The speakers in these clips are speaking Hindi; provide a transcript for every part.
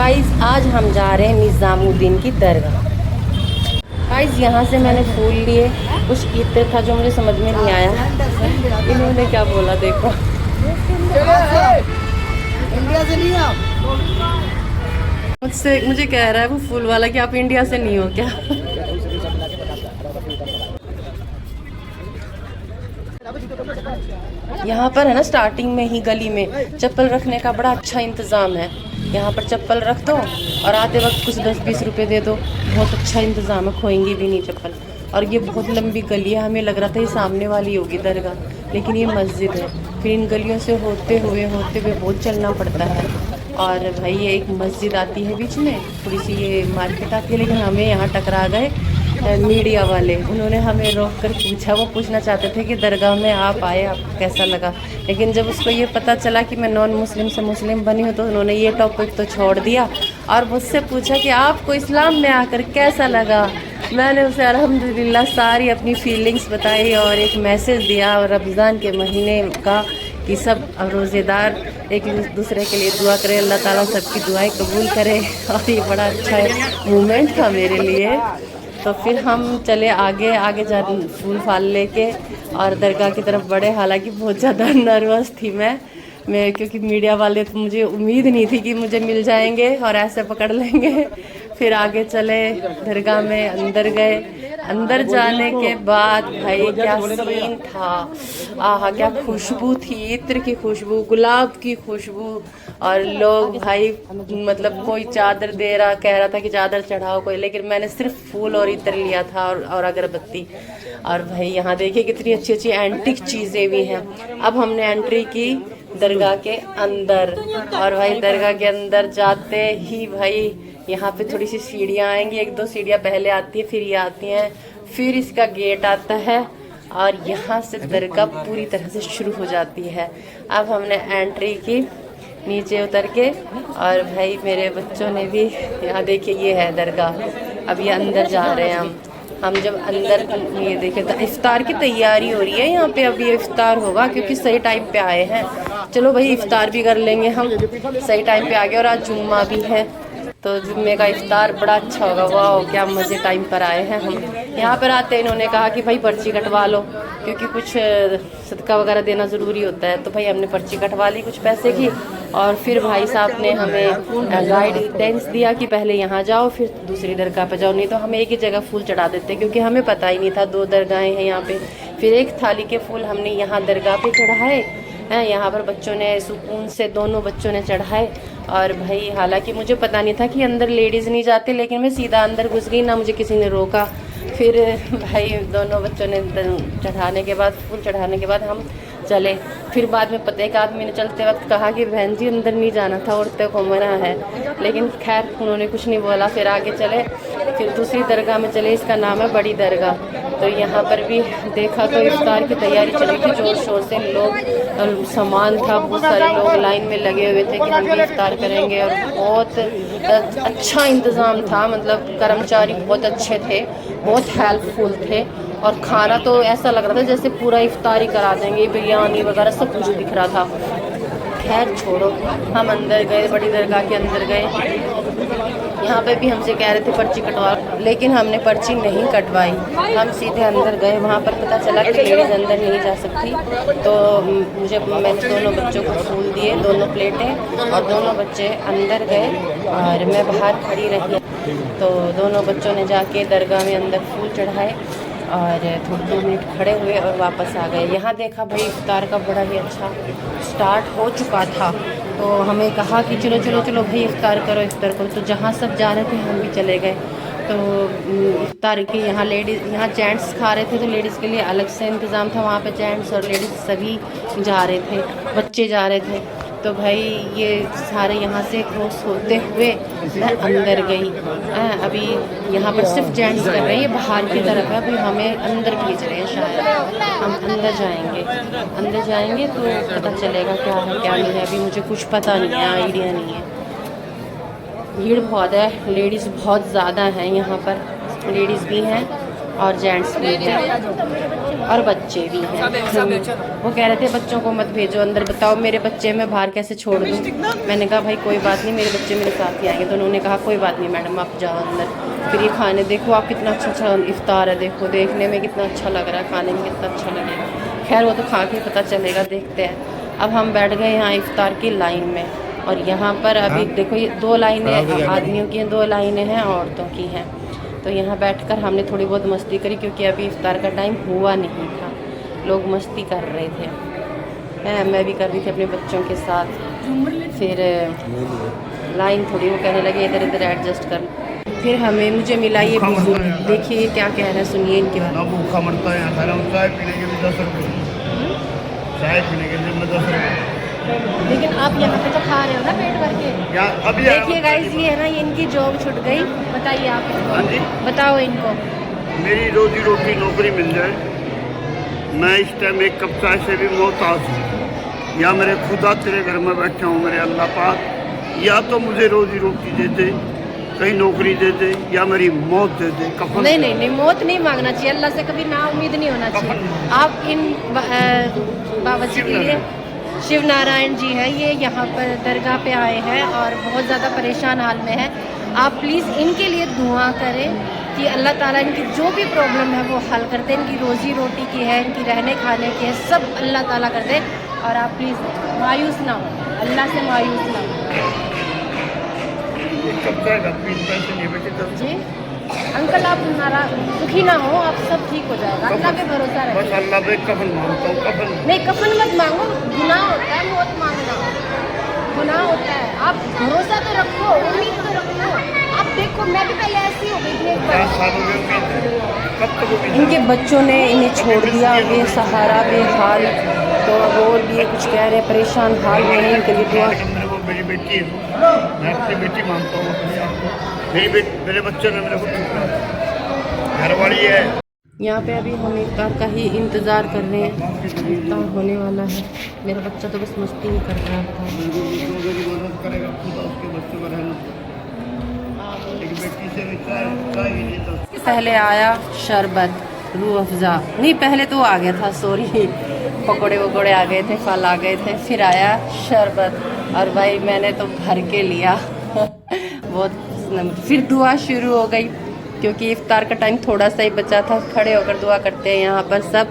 गाइस आज हम जा रहे हैं निज़ामुद्दीन की दरगाह। गाइस यहाँ से मैंने फूल लिए, कुछ इत्र था जो मुझे समझ में नहीं आया। इन्होंने क्या बोला देखो। इंडिया से नहीं आप? मुझे कह रहा है वो फूल वाला कि आप इंडिया से नहीं हो क्या। यहाँ पर है ना स्टार्टिंग में ही गली में चप्पल रखने का बड़ा अच्छा इंतज़ाम है। यहाँ पर चप्पल रख दो और आते वक्त कुछ 10-20 रुपए दे दो, बहुत अच्छा इंतज़ाम है, खोएंगी भी नहीं चप्पल। और ये बहुत लंबी गली है, हमें लग रहा था ये सामने वाली होगी दरगाह, लेकिन ये मस्जिद है। फिर इन गलियों से होते हुए बहुत चलना पड़ता है। और भाई ये एक मस्जिद आती है बीच में, थोड़ी सी ये मार्केट आती है, लेकिन हमें यहाँ टकरा गए मीडिया वाले। उन्होंने हमें रोक कर पूछा, वो पूछना चाहते थे कि दरगाह में आप आए, आपको कैसा लगा। लेकिन जब उसको ये पता चला कि मैं नॉन मुस्लिम से मुस्लिम बनी हूँ तो उन्होंने ये टॉपिक तो छोड़ दिया और मुझसे पूछा कि आपको इस्लाम में आकर कैसा लगा। मैंने उसे अल्हम्दुलिल्लाह सारी अपनी फीलिंग्स बताई और एक मैसेज दिया और रमज़ान के महीने का कि सब रोज़ेदार एक दूसरे के लिए दुआ करें, अल्लाह ताला सबकी दुआएं कबूल करे। और ये बड़ा अच्छा मोमेंट था मेरे लिए। तो फिर हम चले आगे जा फूल फाल लेके और दरगाह की तरफ बढ़े। हालांकि बहुत ज़्यादा नर्वस थी मैं क्योंकि मीडिया वाले तो मुझे उम्मीद नहीं थी कि मुझे मिल जाएंगे और ऐसे पकड़ लेंगे। फिर आगे चले, दरगाह में अंदर गए। अंदर जाने के बाद भाई क्या सीन था, आहा क्या खुशबू थी, इत्र की खुशबू, गुलाब की खुशबू। और लोग भाई मतलब कोई चादर दे रहा, कह रहा था कि चादर चढ़ाओ कोई, लेकिन मैंने सिर्फ फूल और इत्र लिया था और अगरबत्ती। और भाई यहाँ देखिए कितनी अच्छी अच्छी एंटिक चीज़ें भी हैं। अब हमने एंट्री की दरगाह के अंदर, और भाई दरगाह के अंदर जाते ही भाई यहाँ पे थोड़ी सी सीढ़ियाँ आएंगी, 1-2 सीढ़ियाँ पहले आती है, फिर ये आती हैं, फिर इसका गेट आता है और यहाँ से दरगाह पूरी तरह से शुरू हो जाती है। अब हमने एंट्री की नीचे उतर के, और भाई मेरे बच्चों ने भी, यहाँ देखिए ये है दरगाह। अब ये अंदर जा रहे हैं हम जब अंदर, ये देखे तो इफ्तार की तैयारी हो रही है यहाँ पे। अब ये इफ्तार होगा क्योंकि सही टाइम पे आए हैं। चलो भाई इफ्तार भी कर लेंगे हम, सही टाइम पे आ गए। और आज जुम्मा भी है तो जुम्मे का इफ्तार बड़ा अच्छा होगा। वाह क्या मज़े टाइम पर आए हैं हम। यहाँ पर आते इन्होंने कहा कि भाई पर्ची कटवा लो क्योंकि कुछ सदका वगैरह देना ज़रूरी होता है। तो भाई हमने पर्ची कटवा ली कुछ पैसे की, और फिर भाई साहब ने हमें गाइडेंस दिया कि पहले यहाँ जाओ फिर दूसरी दरगाह पे जाओ, नहीं तो हम एक ही जगह फूल चढ़ा देते क्योंकि हमें पता ही नहीं था 2 दरगाहें हैं यहाँ पे। फिर एक थाली के फूल हमने यहाँ दरगाह पे चढ़ाए हैं। यहाँ पर बच्चों ने सुकून से, दोनों बच्चों ने चढ़ाए। और भाई हालांकि मुझे पता नहीं था कि अंदर लेडीज़ नहीं जाती, लेकिन मैं सीधा अंदर घुस गई, ना मुझे किसी ने रोका। फिर भाई दोनों बच्चों ने चढ़ाने के बाद, फूल चढ़ाने के बाद हम चले। फिर बाद में पता एक आदमी ने चलते वक्त कहा कि बहन जी अंदर नहीं जाना था, औरतों को मना है, लेकिन खैर उन्होंने कुछ नहीं बोला। फिर आगे चले, फिर दूसरी दरगाह में चले, इसका नाम है बड़ी दरगाह। तो यहाँ पर भी देखा तो इफ्तार की तैयारी चली थी जोर शोर से, लोग सामान था, बहुत सारे लोग लाइन में लगे हुए थे कि हम भी इफ्तार करेंगे। और बहुत अच्छा इंतज़ाम था, मतलब कर्मचारी बहुत अच्छे थे, बहुत हेल्पफुल थे। और खाना तो ऐसा लग रहा था जैसे पूरा इफ्तारी करा देंगे, बिरयानी वगैरह सब कुछ दिख रहा था। खैर छोड़ो, हम अंदर गए, बड़ी दरगाह के अंदर गए। यहाँ पे भी हमसे कह रहे थे पर्ची कटवा, लेकिन हमने पर्ची नहीं कटवाई, हम सीधे अंदर गए। वहाँ पर पता चला कि लेडीज़ अंदर नहीं जा सकती। तो मैंने दोनों बच्चों को फूल दिए, 2 प्लेटें, और दोनों बच्चे अंदर गए और मैं बाहर खड़ी रही। तो दोनों बच्चों ने जाके दरगाह में अंदर फूल चढ़ाए और थोड़े 2 मिनट खड़े हुए और वापस आ गए। यहाँ देखा भाई इफ्तार का बड़ा ही अच्छा स्टार्ट हो चुका था। तो हमें कहा कि चलो चलो चलो भाई इफ्तार करो इफ्तार करो। तो जहाँ सब जा रहे थे हम भी चले गए। तो इफ्तार के यहाँ लेडीज़, यहाँ जेंट्स खा रहे थे तो लेडीज़ के लिए अलग से इंतज़ाम था। वहाँ पे जेंट्स और लेडीज़ सभी जा रहे थे, बच्चे जा रहे थे। तो भाई ये सारे यहाँ से क्रॉस होते हुए मैं अंदर गई। अभी यहाँ पर सिर्फ जेंट्स कर रहे हैं, ये बाहर की तरफ है। अभी हमें अंदर भेज रहे हैं, शायद हम अंदर जाएंगे तो पता चलेगा क्या है क्या नहीं है। अभी मुझे कुछ पता नहीं है, आइडिया नहीं है। भीड़ बहुत है, लेडीज़ बहुत ज़्यादा हैं यहाँ पर, लेडीज़ भी हैं और जेंट्स भी हैं। और बच्चे भी हैं। वो कह रहे थे बच्चों को मत भेजो अंदर, बताओ मेरे बच्चे मैं बाहर कैसे छोड़ दूँ। मैंने कहा भाई कोई बात नहीं, मेरे बच्चे मेरे साथ ही आएंगे। तो उन्होंने कहा कोई बात नहीं मैडम आप जाओ अंदर। फिर ये खाने देखो आप, कितना अच्छा इफ्तार है, देखो देखने में कितना अच्छा लग रहा है, खाने में कितना अच्छा लगेगा। खैर वो तो खा के पता चलेगा, देखते हैं। अब हम बैठ गए यहाँ इफ्तार की लाइन में, और यहाँ पर अभी देखो ये 2 लाइनें आदमियों की हैं, 2 लाइनें हैं औरतों की हैं। तो यहाँ बैठकर हमने थोड़ी बहुत मस्ती करी, क्योंकि अभी इफ्तार का टाइम हुआ नहीं था, लोग मस्ती कर रहे थे। मैं भी कर रही थी अपने बच्चों के साथ। फिर लाइन थोड़ी वो कहने लगे इधर इधर एडजस्ट कर। फिर मुझे मिला ये बुजुर्ग, देखिए क्या कह रहे हैं, सुनिए इनके बारे में। भूखा मरता है चाय पीने के लिए 10 रुपये, चाय पीने के लिए 10 रुपये। लेकिन आप यहाँ पे तो खा रहे हो ना पेट भर के। अभी देखिए गाइस ये है ना, ये इनकी जॉब छूट गई। बताइए आप इनको, बताओ इनको। मेरी रोजी रोटी नौकरी मिल जाए, मैं इस टाइम एक कप चाय से भी मोहताज हूँ। या मेरे खुदा तेरे घर में बैठा हूँ मेरे अल्लाह पाक, या तो मुझे रोजी रोटी दे दे, कहीं नौकरी दे दे, या मेरी मौत दे दे। कफन नहीं, मौत नहीं मांगना चाहिए, अल्लाह से कभी ना उम्मीद नहीं होना चाहिए। आप इन बाबा जी के लिए, शिव नारायण जी है ये, यहाँ पर दरगाह पे आए हैं और बहुत ज़्यादा परेशान हाल में है। आप प्लीज़ इनके लिए दुआ करें कि अल्लाह ताला इनकी जो भी प्रॉब्लम है वो हल कर दे। इनकी रोज़ी रोटी की है, इनकी रहने खाने की है, सब अल्लाह ताला कर दे। और आप प्लीज़ मायूस ना हो, अल्लाह से मायूस ना हो। जी अंकल आप दुखी ना हो, आप सब ठीक हो जाएगा, अल्लाह पे भरोसा रखिए। बस अल्लाह पे कफन मांगता हूँ, कफन नहीं कफन मत मांगो, गुनाह होता है मौत मांगना, गुनाह होता है। आप भरोसा तो रखो, उम्मीद तो रखो। आप देखो मैं भी पहले ऐसी हो गई थी एक बार। इनके बच्चों ने इन्हें छोड़ दिया बेसहारा बेहाल, तो अब और भी कुछ कह रहे हैं, परेशान हाल में है। इनके लिए दुआ। मेरी बेटी है, मैं अपनी बेटी मानता हूँ अपने आप को। मेरे बच्चों ने मेरे को घर वाली है। यहाँ पे अभी हम इफ्तार का ही इंतज़ार कर रहे हैं, इफ्तार होने वाला है। मेरा बच्चा तो बस मस्ती ही कर रहा था। मदद करेगा खुदा उसके बच्चों का रहना। एक बेटी से पहले आया शरबत, रूह अफ़ज़ा, नहीं पहले तो आ गया था, सॉरी, पकोड़े वकोड़े आ गए थे, फल आ गए थे, फिर आया शरबत। और भाई मैंने तो भर के लिया बहुत। फिर दुआ शुरू हो गई, क्योंकि इफ्तार का टाइम थोड़ा सा ही बचा था। खड़े होकर दुआ करते हैं यहाँ पर सब।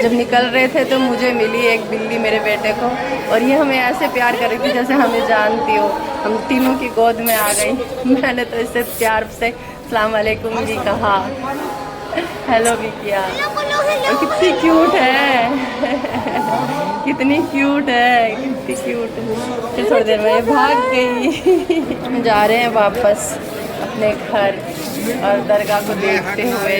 जब निकल रहे थे तो मुझे मिली एक बिल्ली मेरे बेटे को, और ये हमें ऐसे प्यार कर रही थी जैसे हमें जानती हो। हम तीनों की गोद में आ गई। मैंने तो इससे प्यार से अस्सलाम वालेकुम भी कहा, हेलो भी किया। और कितनी क्यूट है कितनी क्यूट है, कितनी क्यूट। फिर थोड़ी देर में भाग गई। जा रहे हैं वापस अपने घर और दरगाह को देखते हुए।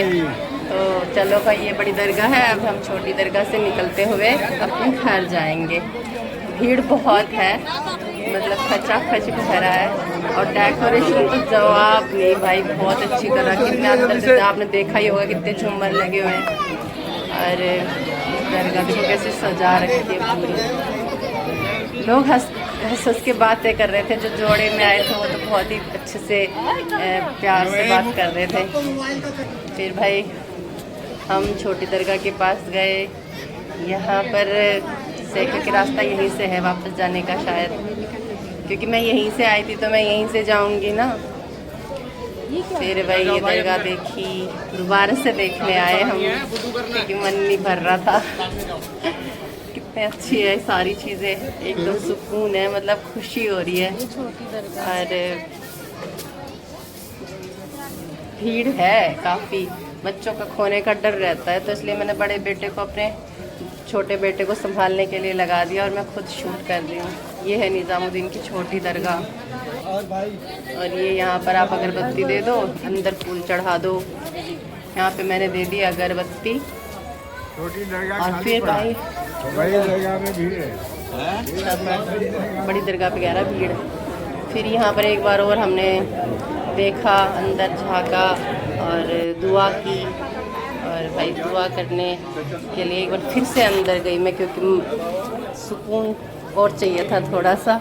तो चलो भाई ये बड़ी दरगाह है, अब हम छोटी दरगाह से निकलते हुए अपने घर जाएंगे। भीड़ बहुत है, मतलब खचा खच भरा है। और डेकोरेशन तो जवाब नहीं भाई, बहुत अच्छी तरह। कितने अंदर से आपने देखा ही होगा कितने झूमर लगे हुए हैं। और दरगाह देखो कैसे सजा रखी है पूरी। लोग हंस के बातें कर रहे थे। जो जोड़े में आए थे वो तो बहुत ही अच्छे से प्यार से बात कर रहे थे। फिर भाई हम छोटी दरगाह के पास गए। यहाँ पर से क्योंकि रास्ता यहीं से है वापस जाने का शायद, क्योंकि मैं यहीं से आई थी तो मैं यहीं से जाऊंगी ना। फिर भाई ये दरगाह देखी, दोबारा से देखने आए हम, क्योंकि मन नहीं भर रहा था। कितनी अच्छी है सारी चीज़ें, एकदम सुकून है, मतलब खुशी हो रही है। और भीड़ है काफ़ी, बच्चों का खोने का डर रहता है, तो इसलिए मैंने बड़े बेटे को अपने छोटे बेटे को संभालने के लिए लगा दिया और मैं खुद शूट कर रही हूँ। ये है निज़ामुद्दीन की छोटी दरगाह। और ये यहाँ पर आप अगरबत्ती दे दो, अंदर फूल चढ़ा दो। यहाँ पे मैंने दे दी अगरबत्ती। और फिर भाई बड़ी दरगाह पे गहरा भीड़ है। फिर यहाँ पर एक बार और हमने देखा, अंदर झाँका और दुआ की। और भाई दुआ करने के लिए एक बार फिर से अंदर गई मैं, क्योंकि सुकून और चाहिए था थोड़ा सा।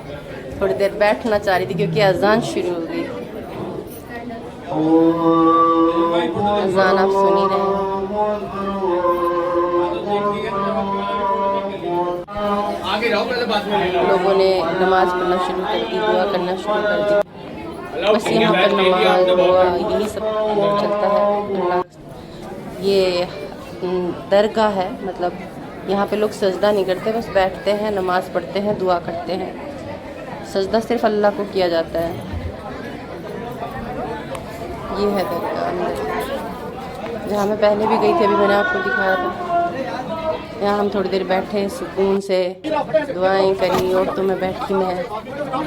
थोड़ी देर बैठना चाह रही थी क्योंकि अजान शुरू हो गई। अजान आप सुन ही रहे हैं। लोगों ने नमाज़ पढ़ना शुरू कर दी, दुआ करना शुरू कर दी। बस यहाँ पर नमाज दुआ यही सब चलता है। ये दरगाह है, मतलब यहाँ पे लोग सजदा नहीं करते, बस बैठते हैं, नमाज़ पढ़ते हैं, दुआ करते हैं। सजदा सिर्फ अल्लाह को किया जाता है। ये है दरगाह अंदर, जहाँ मैं पहले भी गई थी, अभी मैंने आपको दिखाया था। यहाँ हम थोड़ी देर बैठे, सुकून से दुआएं करी, और तो मैं बैठी, मैं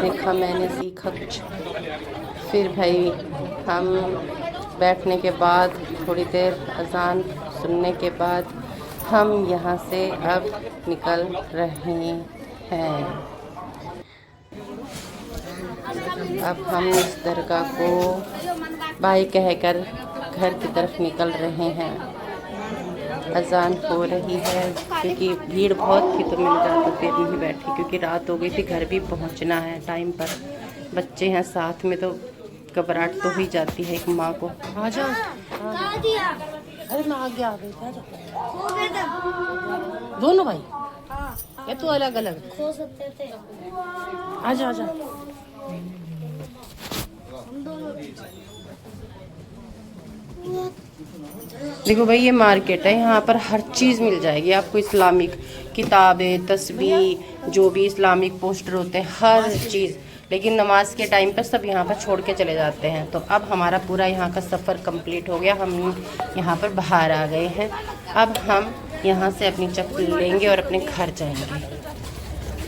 देखा, मैंने सीखा कुछ। फिर भाई हम बैठने के बाद थोड़ी देर अजान सुनने के बाद हम यहाँ से अब निकल रहे हैं। अब हम इस दरगाह को बाय कहकर घर की तरफ निकल रहे हैं। अजान हो रही है, क्योंकि भीड़ बहुत थी तो मैंने ज़्यादा देर नहीं बैठी, क्योंकि रात हो गई थी, घर भी पहुंचना है टाइम पर। बच्चे हैं साथ में तो घबराहट तो ही जाती है एक माँ को। आ जाओ, अरे मैं आगे आ गई, आ जाओ दोनों भाई, या तो अलग अलग आ जाओ, आ जाओ। देखो भाई, ये मार्केट है, यहाँ पर हर चीज़ मिल जाएगी आपको। इस्लामिक किताबें, तस्बीह, जो भी इस्लामिक पोस्टर होते हैं, हर चीज़। लेकिन नमाज के टाइम पर सब यहाँ पर छोड़ के चले जाते हैं। तो अब हमारा पूरा यहाँ का सफ़र कंप्लीट हो गया, हम यहाँ पर बाहर आ गए हैं। अब हम यहाँ से अपनी चप्पल लेंगे और अपने घर जाएंगे।